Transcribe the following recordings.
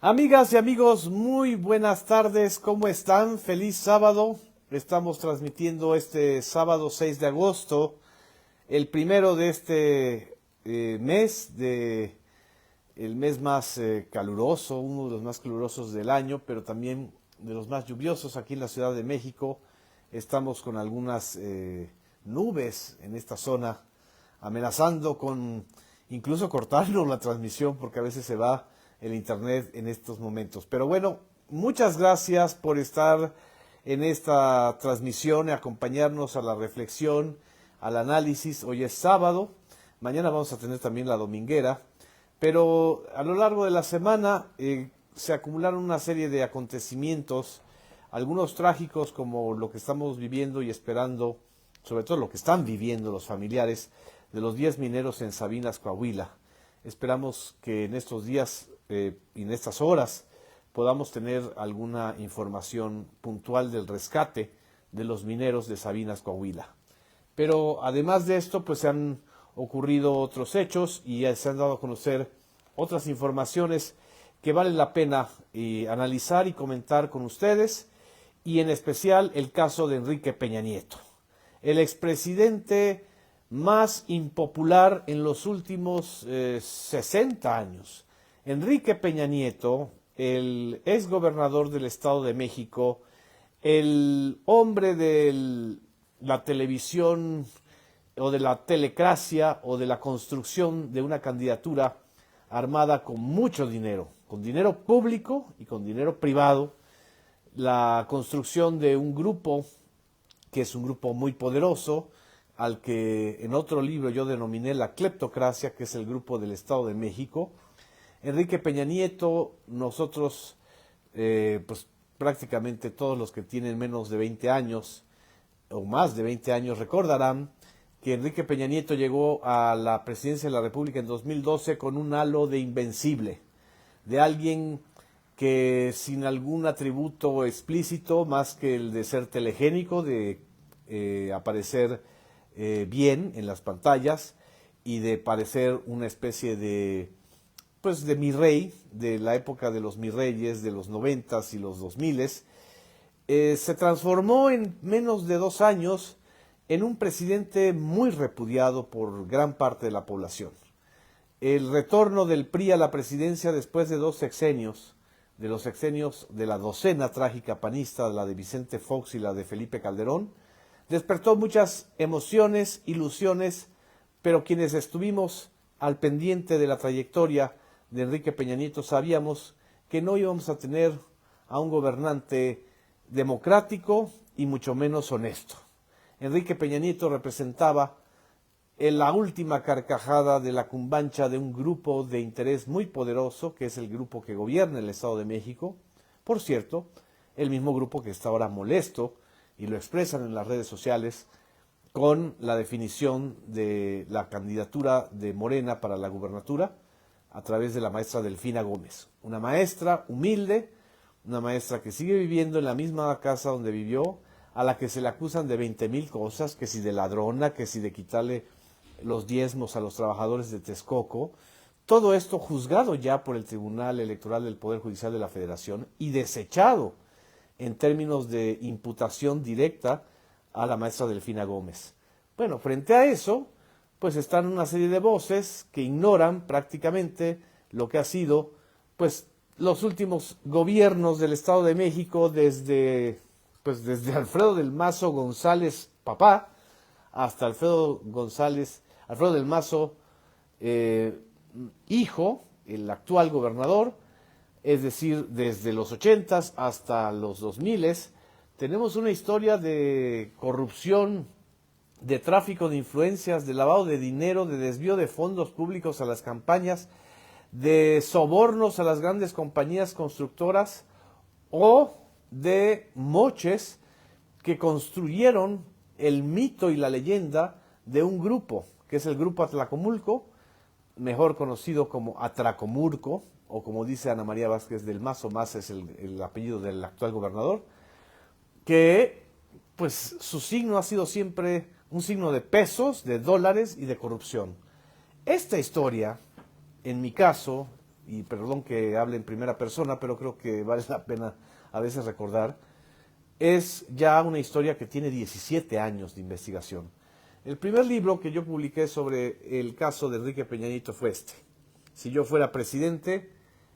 Amigas y amigos, muy buenas tardes, ¿cómo están? Feliz sábado. Estamos transmitiendo este sábado 6 de agosto, el primero de este el mes más caluroso, uno de los más calurosos del año, pero también de los más lluviosos aquí en la Ciudad de México. Estamos con algunas nubes en esta zona, amenazando con incluso cortarnos la transmisión porque a veces se va el internet en estos momentos. Pero bueno, muchas gracias por estar en esta transmisión y acompañarnos a la reflexión, al análisis. Hoy es sábado, mañana vamos a tener también la dominguera, pero a lo largo de la semana se acumularon una serie de acontecimientos, algunos trágicos como lo que estamos viviendo y esperando, sobre todo lo que están viviendo los familiares de los 10 mineros en Sabinas, Coahuila. Esperamos que en estos días y en estas horas podamos tener alguna información puntual del rescate de los mineros de Sabinas, Coahuila. Pero además de esto, pues se han ocurrido otros hechos y se han dado a conocer otras informaciones que vale la pena analizar y comentar con ustedes, y en especial el caso de Enrique Peña Nieto, el expresidente más impopular en los últimos 60 años. Enrique Peña Nieto, el exgobernador del Estado de México, el hombre de la televisión o de la telecracia o de la construcción de una candidatura armada con mucho dinero, con dinero público y con dinero privado, la construcción de un grupo que es un grupo muy poderoso, al que en otro libro yo denominé la cleptocracia, que es el grupo del Estado de México. Enrique Peña Nieto, nosotros, pues prácticamente todos los que tienen menos de 20 años o más de 20 años recordarán que Enrique Peña Nieto llegó a la presidencia de la República en 2012 con un halo de invencible, de alguien que sin algún atributo explícito más que el de ser telegénico, de aparecer bien en las pantallas y de parecer una especie de mi rey, de la época de los mirreyes, de los 90s y los 2000s, se transformó en menos de 2 años en un presidente muy repudiado por gran parte de la población. El retorno del PRI a la presidencia después de 2 sexenios, de los sexenios de la docena trágica panista, la de Vicente Fox y la de Felipe Calderón, despertó muchas emociones, ilusiones, pero quienes estuvimos al pendiente de la trayectoria de Enrique Peña Nieto sabíamos que no íbamos a tener a un gobernante democrático y mucho menos honesto. Enrique Peña Nieto representaba la última carcajada de la cumbancha de un grupo de interés muy poderoso, que es el grupo que gobierna el Estado de México. Por cierto, el mismo grupo que está ahora molesto, y lo expresan en las redes sociales, con la definición de la candidatura de Morena para la gubernatura a través de la maestra Delfina Gómez. Una maestra humilde, una maestra que sigue viviendo en la misma casa donde vivió, a la que se le acusan de 20,000 cosas, que si de ladrona, que si de quitarle los diezmos a los trabajadores de Texcoco. Todo esto juzgado ya por el Tribunal Electoral del Poder Judicial de la Federación y desechado en términos de imputación directa a la maestra Delfina Gómez. Bueno, frente a eso, pues están una serie de voces que ignoran prácticamente lo que ha sido, pues, los últimos gobiernos del Estado de México desde Alfredo del Mazo González papá hasta Alfredo del Mazo hijo, el actual gobernador. Es decir, desde los 80s hasta los 2000s, tenemos una historia de corrupción, de tráfico de influencias, de lavado de dinero, de desvío de fondos públicos a las campañas, de sobornos a las grandes compañías constructoras o de moches que construyeron el mito y la leyenda de un grupo, que es el Grupo Atlacomulco, mejor conocido como Atracomurco, o como dice Ana María Vázquez del Mazo, más es el apellido del actual gobernador, que pues su signo ha sido siempre un signo de pesos, de dólares y de corrupción. Esta historia, en mi caso, y perdón que hable en primera persona, pero creo que vale la pena a veces recordar, es ya una historia que tiene 17 años de investigación. El primer libro que yo publiqué sobre el caso de Enrique Peña Nieto fue este: Si yo fuera presidente,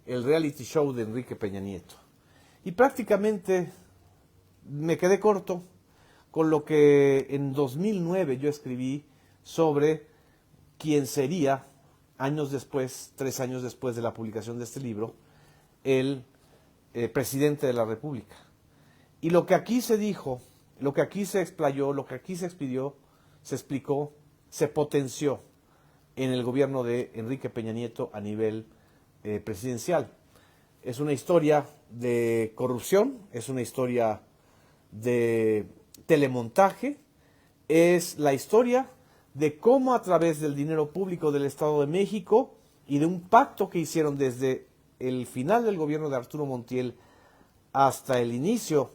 el reality show de Enrique Peña Nieto. Y prácticamente me quedé corto con lo que en 2009 yo escribí sobre quién sería, años después, 3 años después de la publicación de este libro, el presidente de la República. Y lo que aquí se dijo, lo que aquí se explayó, lo que aquí se expidió, se explicó, se potenció en el gobierno de Enrique Peña Nieto a nivel presidencial. Es una historia de corrupción, es una historia de telemontaje, es la historia de cómo a través del dinero público del Estado de México y de un pacto que hicieron desde el final del gobierno de Arturo Montiel hasta el inicio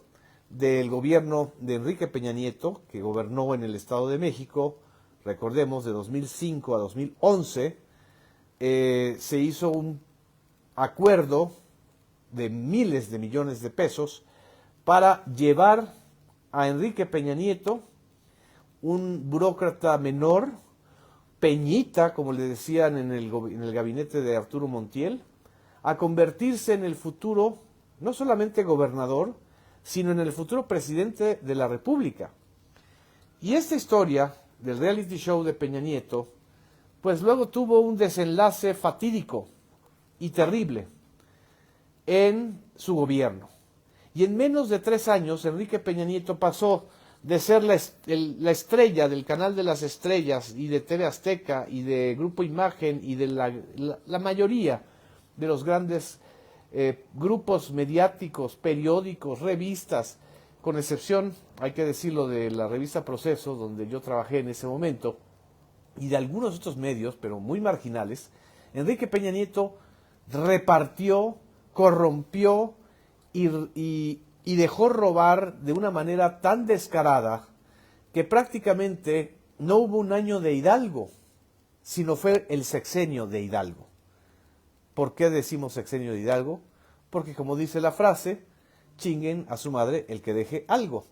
del gobierno de Enrique Peña Nieto, que gobernó en el Estado de México, recordemos, de 2005 a 2011, se hizo un acuerdo de miles de millones de pesos para llevar a Enrique Peña Nieto, un burócrata menor, Peñita, como le decían en el gabinete de Arturo Montiel, a convertirse en el futuro, no solamente gobernador, sino en el futuro presidente de la República. Y esta historia del reality show de Peña Nieto, pues luego tuvo un desenlace fatídico y terrible en su gobierno. Y en menos de 3 años, Enrique Peña Nieto pasó de ser la estrella del Canal de las Estrellas y de TV Azteca y de Grupo Imagen y de la mayoría de los grandes grupos mediáticos, periódicos, revistas, con excepción, hay que decirlo, de la revista Proceso, donde yo trabajé en ese momento, y de algunos otros medios, pero muy marginales. Enrique Peña Nieto repartió, corrompió y dejó robar de una manera tan descarada que prácticamente no hubo un año de Hidalgo, sino fue el sexenio de Hidalgo. ¿Por qué decimos sexenio de Hidalgo? Porque, como dice la frase, chinguen a su madre el que deje algo.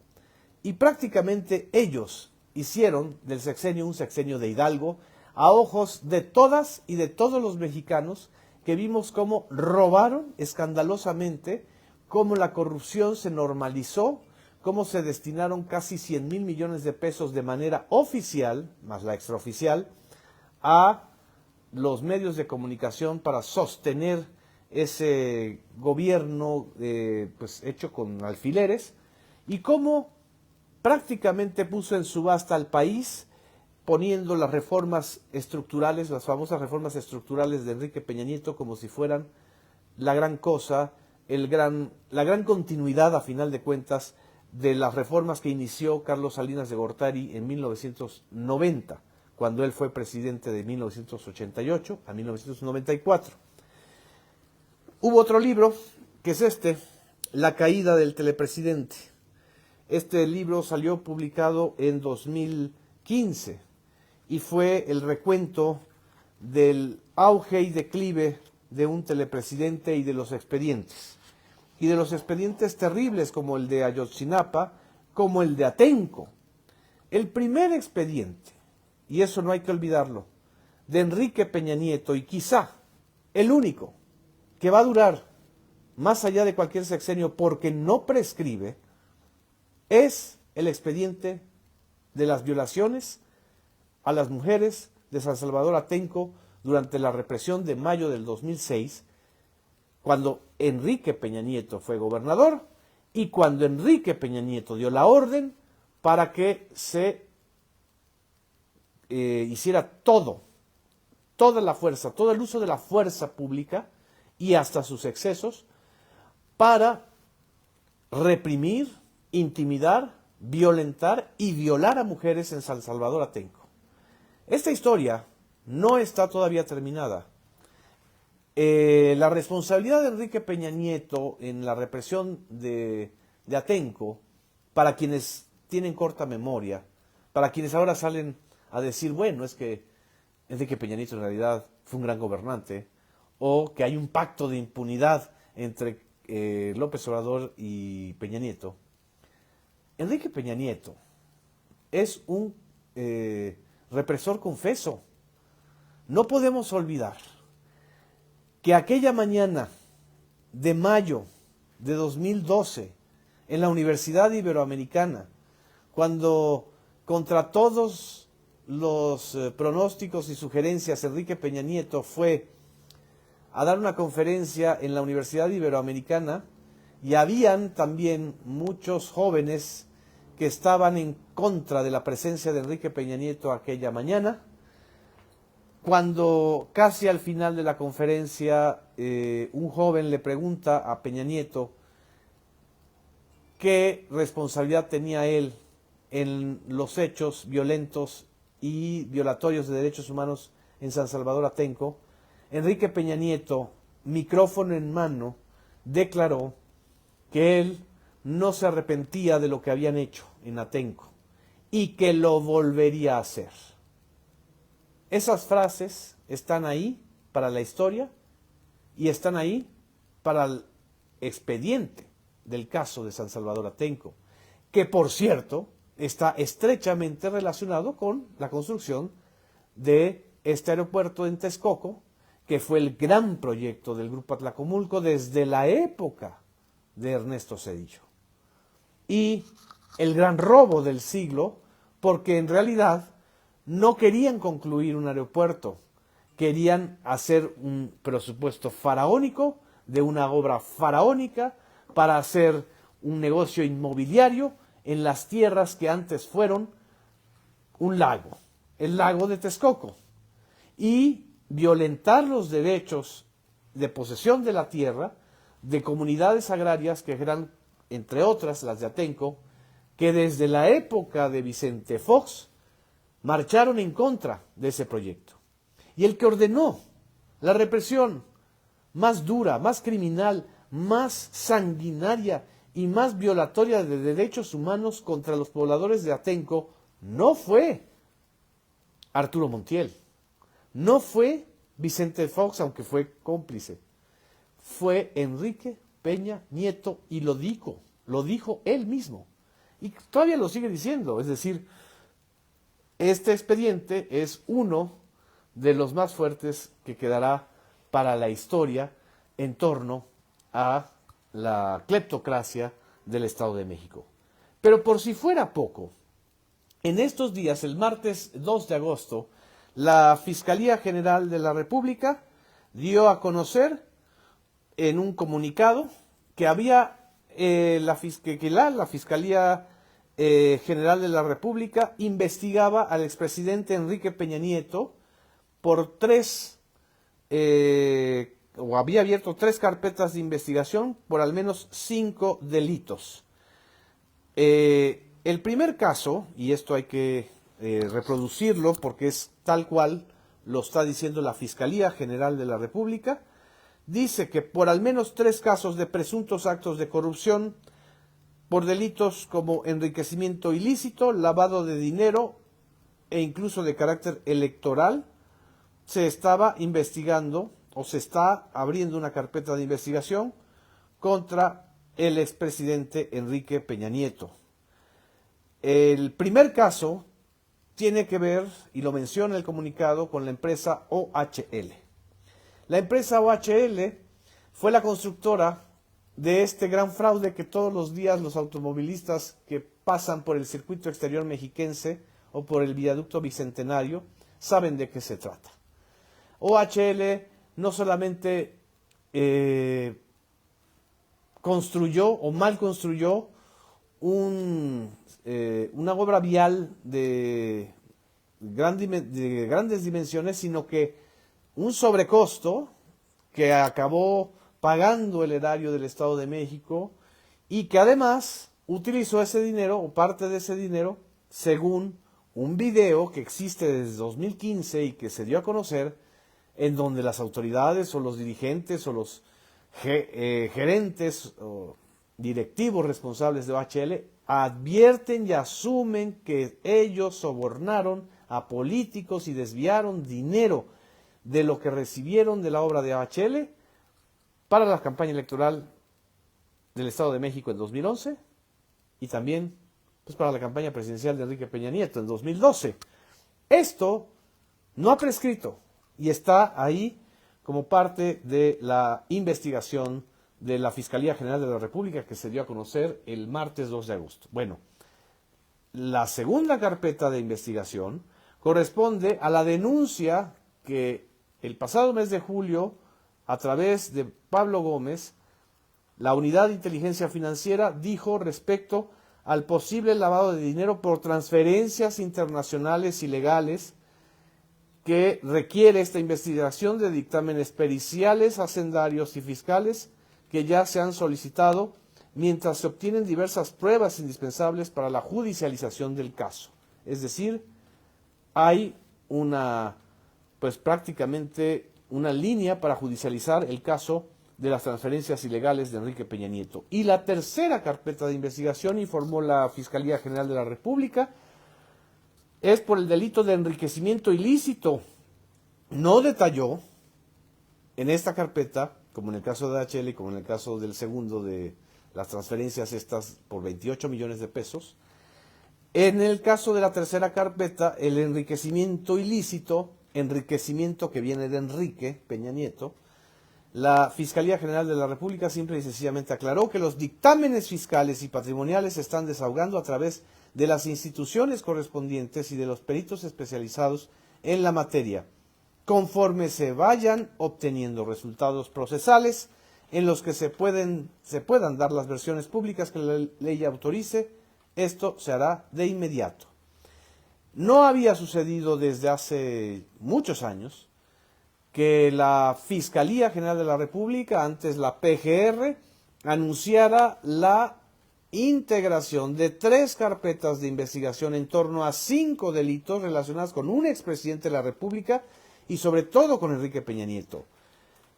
Y prácticamente ellos hicieron del sexenio un sexenio de Hidalgo a ojos de todas y de todos los mexicanos, que vimos cómo robaron escandalosamente, cómo la corrupción se normalizó, cómo se destinaron casi 100,000 millones de pesos de manera oficial, más la extraoficial, a los medios de comunicación para sostener ese gobierno pues hecho con alfileres, y cómo prácticamente puso en subasta al país, poniendo las reformas estructurales, las famosas reformas estructurales de Enrique Peña Nieto, como si fueran la gran cosa, la gran continuidad, a final de cuentas, de las reformas que inició Carlos Salinas de Gortari en 1990, cuando él fue presidente de 1988 a 1994. Hubo otro libro, que es este, La caída del telepresidente. Este libro salió publicado en 2015 y fue el recuento del auge y declive de un telepresidente y de los expedientes. Y de los expedientes terribles, como el de Ayotzinapa, como el de Atenco. El primer expediente, y eso no hay que olvidarlo, de Enrique Peña Nieto, y quizá el único que va a durar más allá de cualquier sexenio porque no prescribe, es el expediente de las violaciones a las mujeres de San Salvador Atenco durante la represión de mayo del 2006, cuando Enrique Peña Nieto fue gobernador y cuando Enrique Peña Nieto dio la orden para que se hiciera toda la fuerza, todo el uso de la fuerza pública y hasta sus excesos para reprimir, intimidar, violentar y violar a mujeres en San Salvador Atenco. Esta historia no está todavía terminada. La responsabilidad de Enrique Peña Nieto en la represión de Atenco, para quienes tienen corta memoria, para quienes ahora salen a decir, bueno, es que Enrique Peña Nieto en realidad fue un gran gobernante, o que hay un pacto de impunidad entre López Obrador y Peña Nieto. Enrique Peña Nieto es un represor confeso. No podemos olvidar que aquella mañana de mayo de 2012, en la Universidad Iberoamericana, cuando contra todos los pronósticos y sugerencias Enrique Peña Nieto fue a dar una conferencia en la Universidad Iberoamericana, y habían también muchos jóvenes que estaban en contra de la presencia de Enrique Peña Nieto aquella mañana. Cuando casi al final de la conferencia un joven le pregunta a Peña Nieto qué responsabilidad tenía él en los hechos violentos y violatorios de derechos humanos en San Salvador Atenco, Enrique Peña Nieto, micrófono en mano, declaró que él no se arrepentía de lo que habían hecho en Atenco y que lo volvería a hacer. Esas frases están ahí para la historia y están ahí para el expediente del caso de San Salvador Atenco, que por cierto está estrechamente relacionado con la construcción de este aeropuerto en Texcoco, que fue el gran proyecto del Grupo Atlacomulco desde la época de Ernesto Zedillo. Y el gran robo del siglo, porque en realidad no querían concluir un aeropuerto, querían hacer un presupuesto faraónico de una obra faraónica para hacer un negocio inmobiliario en las tierras que antes fueron un lago, el lago de Texcoco, y violentar los derechos de posesión de la tierra de comunidades agrarias que eran, entre otras, las de Atenco, que desde la época de Vicente Fox marcharon en contra de ese proyecto. Y el que ordenó la represión más dura, más criminal, más sanguinaria y más violatoria de derechos humanos contra los pobladores de Atenco no fue Arturo Montiel, no fue Vicente Fox, aunque fue cómplice, fue Enrique Peña Nieto, y lo dijo él mismo, y todavía lo sigue diciendo. Es decir, este expediente es uno de los más fuertes que quedará para la historia en torno a la cleptocracia del Estado de México. Pero por si fuera poco, en estos días, el martes 2 de agosto, la Fiscalía General de la República dio a conocer en un comunicado que había la Fiscalía General de la República investigaba al expresidente Enrique Peña Nieto por o había abierto 3 carpetas de investigación por al menos 5 delitos. El primer caso, y esto hay que reproducirlo porque es tal cual lo está diciendo la Fiscalía General de la República, dice que por al menos 3 casos de presuntos actos de corrupción por delitos como enriquecimiento ilícito, lavado de dinero e incluso de carácter electoral, se estaba investigando o se está abriendo una carpeta de investigación contra el expresidente Enrique Peña Nieto. El primer caso tiene que ver, y lo menciona el comunicado, con la empresa OHL. La empresa OHL fue la constructora de este gran fraude que todos los días los automovilistas que pasan por el circuito exterior mexiquense o por el viaducto bicentenario saben de qué se trata. OHL no solamente construyó o mal construyó una obra vial de grandes dimensiones, sino que un sobrecosto que acabó pagando el erario del Estado de México, y que además utilizó ese dinero o parte de ese dinero, según un video que existe desde 2015 y que se dio a conocer, en donde las autoridades o los dirigentes o los gerentes o directivos responsables de OHL advierten y asumen que ellos sobornaron a políticos y desviaron dinero de lo que recibieron de la obra de AHL para la campaña electoral del Estado de México en 2011 y también pues, para la campaña presidencial de Enrique Peña Nieto en 2012. Esto no ha prescrito y está ahí como parte de la investigación de la Fiscalía General de la República que se dio a conocer el martes 2 de agosto. Bueno, la segunda carpeta de investigación corresponde a la denuncia que el pasado mes de julio, a través de Pablo Gómez, la Unidad de Inteligencia Financiera dijo respecto al posible lavado de dinero por transferencias internacionales ilegales que requiere esta investigación de dictámenes periciales, hacendarios y fiscales que ya se han solicitado mientras se obtienen diversas pruebas indispensables para la judicialización del caso. Es decir, hay pues prácticamente una línea para judicializar el caso de las transferencias ilegales de Enrique Peña Nieto. Y la tercera carpeta de investigación, informó la Fiscalía General de la República, es por el delito de enriquecimiento ilícito. No detalló en esta carpeta, como en el caso de HL y como en el caso del segundo de las transferencias estas por 28 millones de pesos. En el caso de la tercera carpeta, el enriquecimiento ilícito, enriquecimiento que viene de Enrique Peña Nieto, la Fiscalía General de la República simple y sencillamente aclaró que los dictámenes fiscales y patrimoniales se están desahogando a través de las instituciones correspondientes y de los peritos especializados en la materia, conforme se vayan obteniendo resultados procesales en los que se puedan dar las versiones públicas que la ley autorice. Esto se hará de inmediato. No había sucedido desde hace muchos años que la Fiscalía General de la República, antes la PGR, anunciara la integración de 3 carpetas de investigación en torno a 5 delitos relacionados con un expresidente de la República y sobre todo con Enrique Peña Nieto.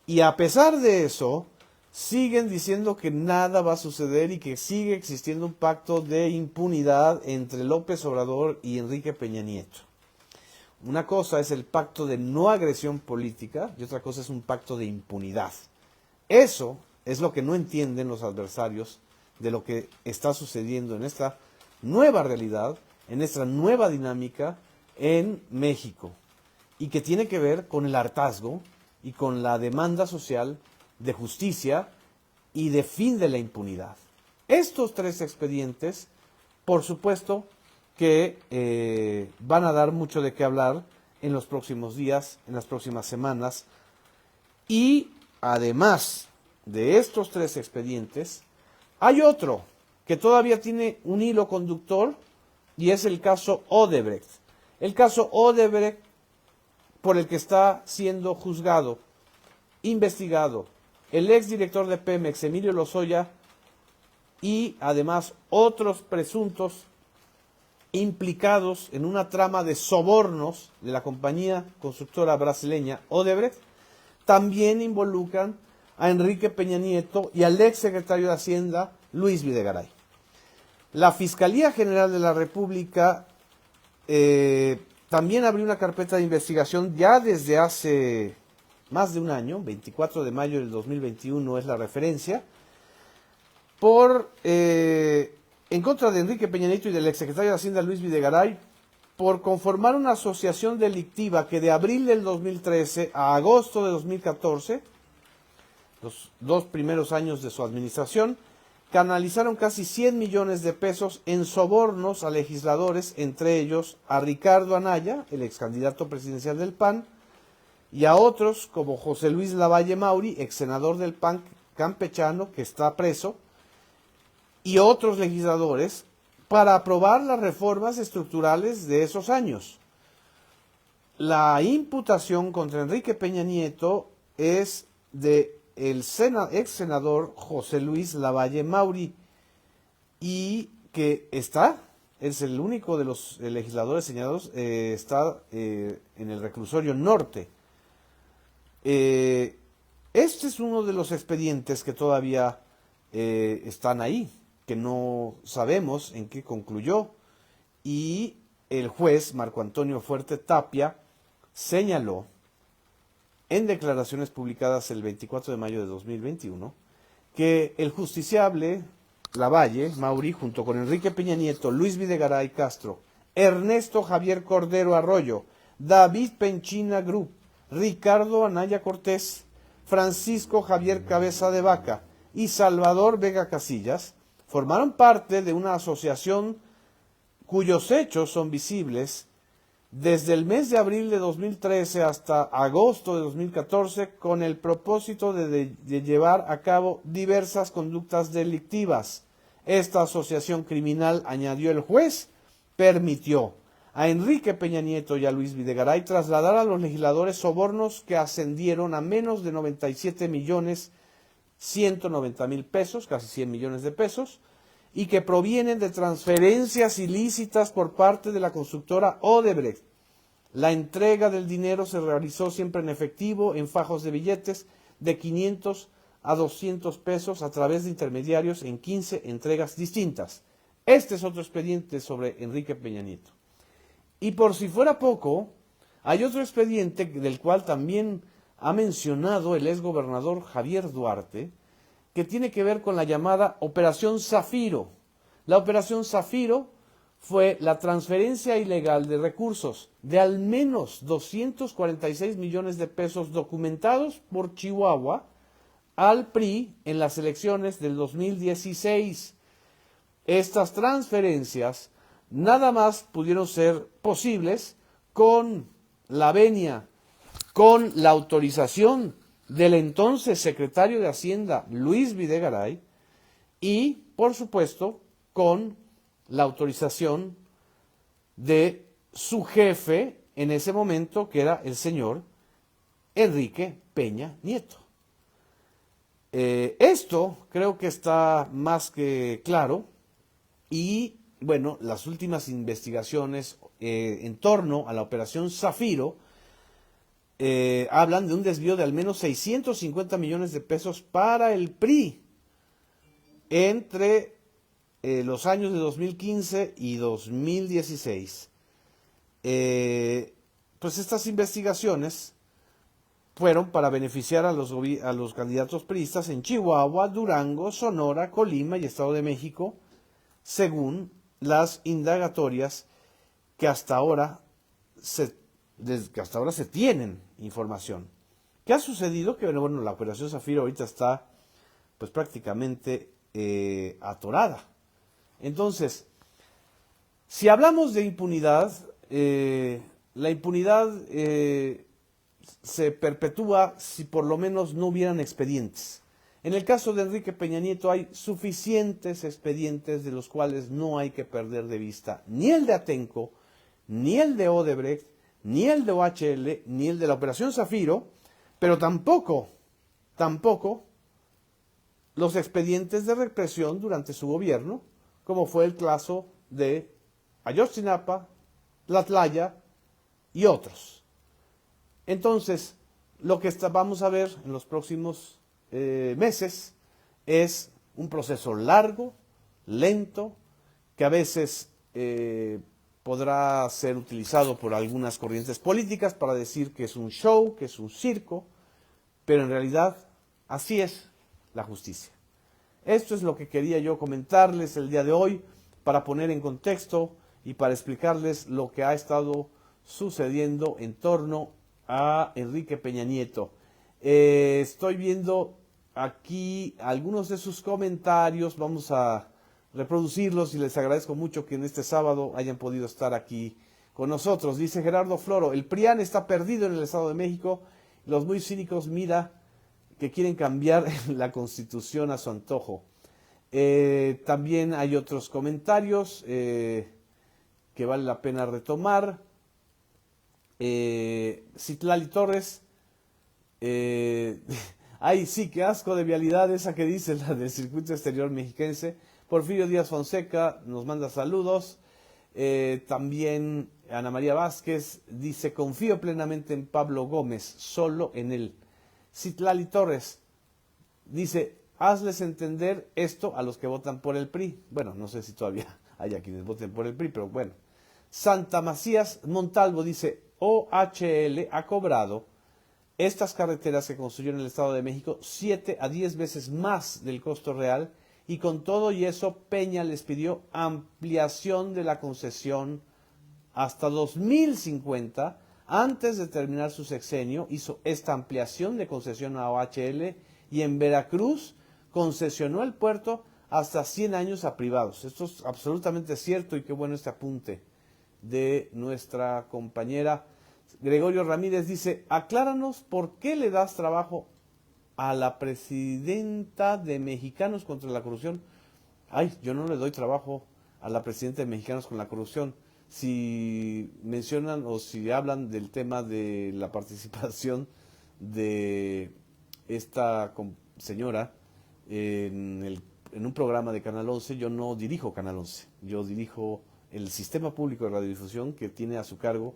Y a pesar de eso, siguen diciendo que nada va a suceder y que sigue existiendo un pacto de impunidad entre López Obrador y Enrique Peña Nieto. Una cosa es el pacto de no agresión política y otra cosa es un pacto de impunidad. Eso es lo que no entienden los adversarios de lo que está sucediendo en esta nueva realidad, en esta nueva dinámica en México, y que tiene que ver con el hartazgo y con la demanda social de justicia y de fin de la impunidad. Estos 3 expedientes, por supuesto, que van a dar mucho de qué hablar en los próximos días, en las próximas semanas. Y además de estos 3 expedientes, hay otro que todavía tiene un hilo conductor y es el caso Odebrecht. El caso Odebrecht, por el que está siendo juzgado, investigado, el exdirector de Pemex, Emilio Lozoya, y además otros presuntos implicados en una trama de sobornos de la compañía constructora brasileña Odebrecht, también involucran a Enrique Peña Nieto y al exsecretario de Hacienda, Luis Videgaray. La Fiscalía General de la República también abrió una carpeta de investigación ya desde hace más de un año, 24 de mayo del 2021 es la referencia, en contra de Enrique Peña Nieto y del exsecretario de Hacienda Luis Videgaray, por conformar una asociación delictiva que de abril del 2013 a agosto de 2014, los 2 primeros años de su administración, canalizaron casi 100 millones de pesos en sobornos a legisladores, entre ellos a Ricardo Anaya, el ex candidato presidencial del PAN, y a otros como José Luis Lavalle Mauri, ex senador del PAN campechano, que está preso, y otros legisladores, para aprobar las reformas estructurales de esos años. La imputación contra Enrique Peña Nieto es de el ex senador José Luis Lavalle Mauri, y que es el único de los legisladores señalados, está en el reclusorio norte. Este es uno de los expedientes que todavía están ahí, que no sabemos en qué concluyó, y el juez Marco Antonio Fuerte Tapia señaló en declaraciones publicadas el 24 de mayo de 2021, que el justiciable Lavalle, Mauri, junto con Enrique Peña Nieto, Luis Videgaray Castro, Ernesto Javier Cordero Arroyo, David Penchina Group, Ricardo Anaya Cortés, Francisco Javier Cabeza de Vaca y Salvador Vega Casillas, formaron parte de una asociación cuyos hechos son visibles desde el mes de abril de 2013 hasta agosto de 2014 con el propósito de llevar a cabo diversas conductas delictivas. Esta asociación criminal, añadió el juez, permitió a Enrique Peña Nieto y a Luis Videgaray trasladar a los legisladores sobornos que ascendieron a menos de 97.190.000 pesos, casi 100 millones de pesos, y que provienen de transferencias ilícitas por parte de la constructora Odebrecht. La entrega del dinero se realizó siempre en efectivo, en fajos de billetes de 500 a 200 pesos a través de intermediarios en 15 entregas distintas. Este es otro expediente sobre Enrique Peña Nieto. Y por si fuera poco, hay otro expediente del cual también ha mencionado el exgobernador Javier Duarte, que tiene que ver con la llamada Operación Zafiro. La Operación Zafiro fue la transferencia ilegal de recursos de al menos 246 millones de pesos documentados por Chihuahua al PRI en las elecciones del 2016. Estas transferencias nada más pudieron ser posibles con la venia, con la autorización del entonces secretario de Hacienda, Luis Videgaray, y, por supuesto, con la autorización de su jefe en ese momento, que era el señor Enrique Peña Nieto. Esto creo que está más que claro y, bueno, las últimas investigaciones en torno a la Operación Zafiro hablan de un desvío de al menos 650 millones de pesos para el PRI entre los años de 2015 y 2016. Pues estas investigaciones fueron para beneficiar a los candidatos priistas en Chihuahua, Durango, Sonora, Colima y Estado de México, según las indagatorias que hasta ahora se tienen información. ¿Qué ha sucedido? Que bueno, la Operación Zafiro ahorita está pues prácticamente atorada. Entonces, si hablamos de impunidad, la impunidad se perpetúa si por lo menos no hubieran expedientes. En el caso de Enrique Peña Nieto hay suficientes expedientes de los cuales no hay que perder de vista ni el de Atenco, ni el de Odebrecht, ni el de OHL, ni el de la Operación Zafiro, pero tampoco los expedientes de represión durante su gobierno, como fue el caso de Ayotzinapa, Tlatlaya y otros. Entonces, lo que vamos a ver en los próximos meses es un proceso largo, lento, que a veces podrá ser utilizado por algunas corrientes políticas para decir que es un show, que es un circo, pero en realidad así es la justicia. Esto es lo que quería yo comentarles el día de hoy para poner en contexto y para explicarles lo que ha estado sucediendo en torno a Enrique Peña Nieto. Estoy viendo aquí algunos de sus comentarios, vamos a reproducirlos y les agradezco mucho que en este sábado hayan podido estar aquí con nosotros. Dice Gerardo Floro, el PRIAN está perdido en el Estado de México, los muy cínicos mira que quieren cambiar la Constitución a su antojo. También hay otros comentarios que vale la pena retomar. Citlali Torres, ay sí, qué asco de vialidad esa que dice la del circuito exterior mexiquense. Porfirio Díaz Fonseca nos manda saludos. También Ana María Vázquez dice, confío plenamente en Pablo Gómez, solo en él. Citlali Torres dice, hazles entender esto a los que votan por el PRI. Bueno, no sé si todavía haya quienes voten por el PRI, pero bueno. Santa Macías Montalvo dice, OHL ha cobrado Estas carreteras se construyeron en el Estado de México 7 a 10 veces más del costo real, y con todo y eso Peña les pidió ampliación de la concesión hasta 2050. Antes de terminar su sexenio hizo esta ampliación de concesión a OHL, y en Veracruz concesionó el puerto hasta 100 años a privados. Esto es absolutamente cierto, y qué bueno este apunte de nuestra compañera. Gregorio Ramírez dice: acláranos por qué le das trabajo a la presidenta de Mexicanos contra la Corrupción. Ay, yo no le doy trabajo a la presidenta de Mexicanos con la Corrupción. Si mencionan o si hablan del tema de la participación de esta señora en un programa de Canal 11, yo no dirijo Canal 11, yo dirijo el sistema público de radiodifusión que tiene a su cargo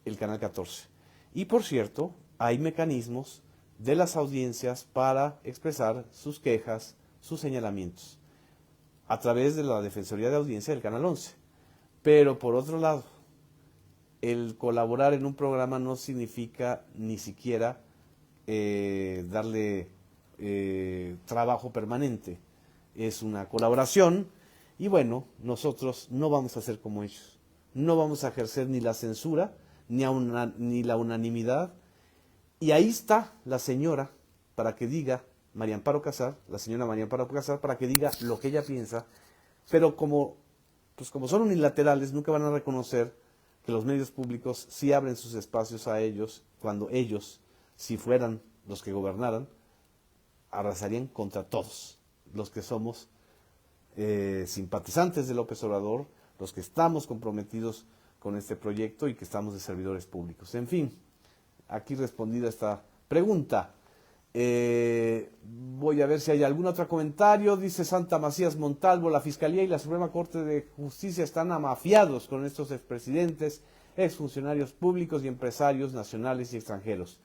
el Canal 14. Y por cierto, hay mecanismos de las audiencias para expresar sus quejas, sus señalamientos, a través de la Defensoría de Audiencia del Canal 11. Pero por otro lado, el colaborar en un programa no significa ni siquiera darle trabajo permanente. Es una colaboración, y bueno, nosotros no vamos a ser como ellos. No vamos a ejercer ni la censura, ni la unanimidad. Y ahí está la señora para que diga, María Amparo Casar, la señora María Amparo Casar, para que diga lo que ella piensa, pero como son unilaterales, nunca van a reconocer que los medios públicos sí abren sus espacios a ellos, cuando ellos, si fueran los que gobernaran, arrasarían contra todos los que somos simpatizantes de López Obrador, los que estamos comprometidos con este proyecto y que estamos de servidores públicos. En fin, aquí respondida esta pregunta. Voy a ver si hay algún otro comentario. Dice Santa Macías Montalvo: la Fiscalía y la Suprema Corte de Justicia están amafiados con estos expresidentes, exfuncionarios públicos y empresarios nacionales y extranjeros.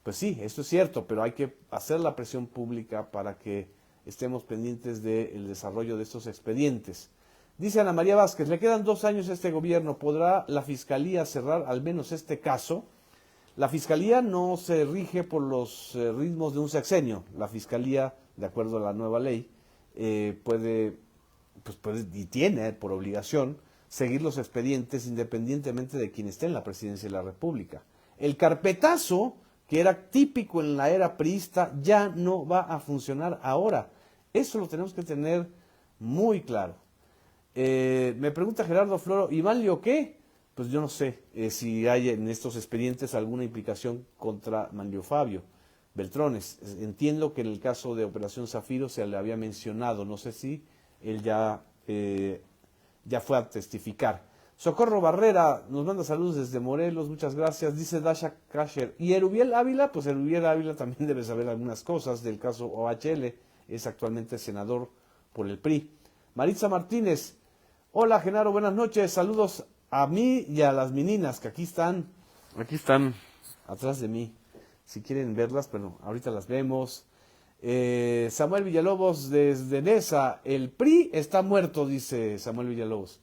Pues sí, esto es cierto, pero hay que hacer la presión pública para que estemos pendientes del desarrollo de estos expedientes. Dice Ana María Vázquez: le quedan 2 años a este gobierno, ¿podrá la Fiscalía cerrar al menos este caso? La Fiscalía no se rige por los ritmos de un sexenio. La Fiscalía, de acuerdo a la nueva ley, puede y tiene por obligación seguir los expedientes independientemente de quien esté en la presidencia de la República. El carpetazo, que era típico en la era priista, ya no va a funcionar ahora. Eso lo tenemos que tener muy claro. Me pregunta Gerardo Floro: ¿y Manlio qué? Pues yo no sé si hay en estos expedientes alguna implicación contra Manlio Fabio Beltrones. Entiendo que en el caso de Operación Zafiro se le había mencionado, no sé si él ya fue a testificar. Socorro Barrera nos manda saludos desde Morelos, muchas gracias. Dice Dasha Kasher: ¿y Erubiel Ávila? Pues Erubiel Ávila también debe saber algunas cosas del caso OHL, es actualmente senador por el PRI. Maritza Martínez: hola Genaro, buenas noches, saludos a mí y a las meninas que aquí están atrás de mí, si quieren verlas, pero ahorita las vemos. Samuel Villalobos desde Nesa: el PRI está muerto, dice Samuel Villalobos.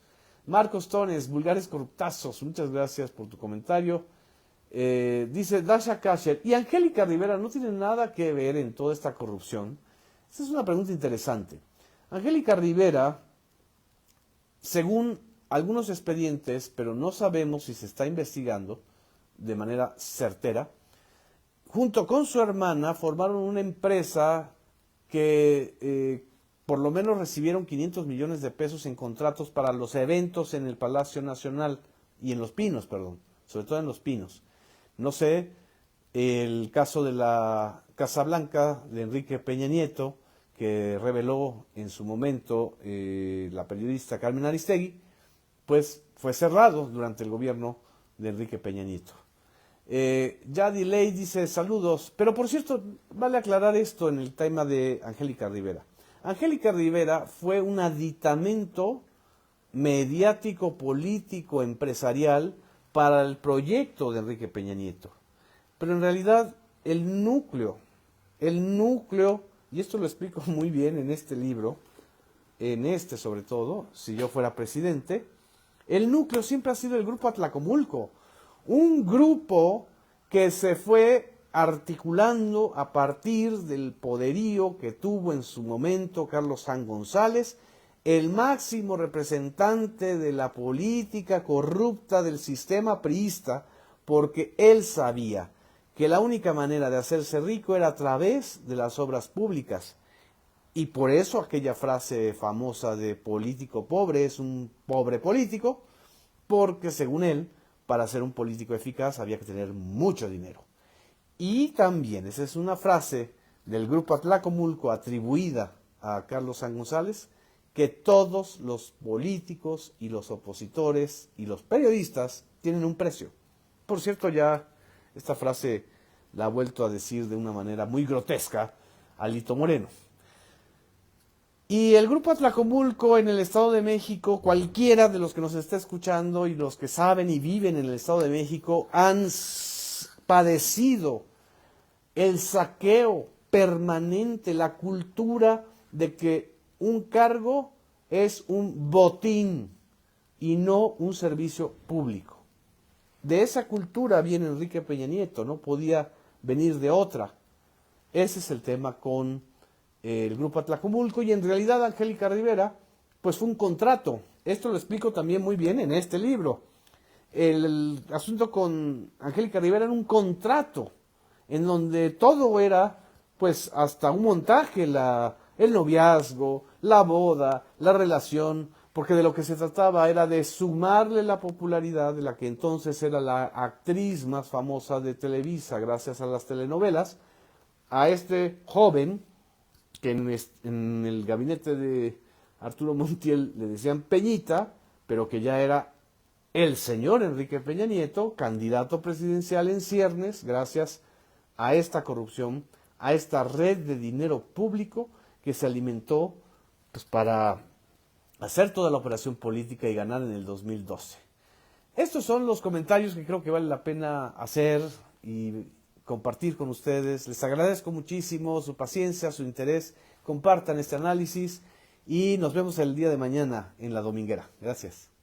Marcos Tones: vulgares corruptazos, muchas gracias por tu comentario. Dice Dasha Kasher: ¿y Angélica Rivera no tiene nada que ver en toda esta corrupción? Esta es una pregunta interesante. Angélica Rivera, según algunos expedientes, pero no sabemos si se está investigando de manera certera, junto con su hermana formaron una empresa que por lo menos recibieron 500 millones de pesos en contratos para los eventos en el Palacio Nacional y en Los Pinos, sobre todo en Los Pinos. No sé, el caso de la Casa Blanca de Enrique Peña Nieto, que reveló en su momento la periodista Carmen Aristegui, pues fue cerrado durante el gobierno de Enrique Peña Nieto. Yadi Ley dice: saludos, pero por cierto, vale aclarar esto en el tema de Angélica Rivera. Angélica Rivera fue un aditamento mediático, político, empresarial para el proyecto de Enrique Peña Nieto. Pero en realidad el núcleo, y esto lo explico muy bien en este libro, sobre todo, si yo fuera presidente, el núcleo siempre ha sido el grupo Atlacomulco, un grupo que se fue articulando a partir del poderío que tuvo en su momento Carlos San González, el máximo representante de la política corrupta del sistema priista, porque él sabía que la única manera de hacerse rico era a través de las obras públicas. Y por eso aquella frase famosa de político pobre es un pobre político, porque según él, para ser un político eficaz había que tener mucho dinero. Y también, esa es una frase del grupo Atlacomulco atribuida a Carlos San González, que todos los políticos y los opositores y los periodistas tienen un precio. Por cierto, ya esta frase la ha vuelto a decir de una manera muy grotesca Alito Moreno. Y el grupo Atlacomulco en el Estado de México, cualquiera de los que nos está escuchando y los que saben y viven en el Estado de México, han padecido el saqueo permanente, la cultura de que un cargo es un botín y no un servicio público. De esa cultura viene Enrique Peña Nieto, no podía venir de otra. Ese es el tema con el grupo Atlacomulco, y en realidad Angélica Rivera, pues fue un contrato. Esto lo explico también muy bien en este libro. El asunto con Angélica Rivera era un contrato, en donde todo era, pues, hasta un montaje, el noviazgo, la boda, la relación, porque de lo que se trataba era de sumarle la popularidad de la que entonces era la actriz más famosa de Televisa, gracias a las telenovelas, a este joven, que en el gabinete de Arturo Montiel le decían Peñita, pero que ya era el señor Enrique Peña Nieto, candidato presidencial en ciernes, gracias a esta corrupción, a esta red de dinero público que se alimentó, pues, para hacer toda la operación política y ganar en el 2012. Estos son los comentarios que creo que vale la pena hacer y compartir con ustedes. Les agradezco muchísimo su paciencia, su interés. Compartan este análisis y nos vemos el día de mañana en La Dominguera. Gracias.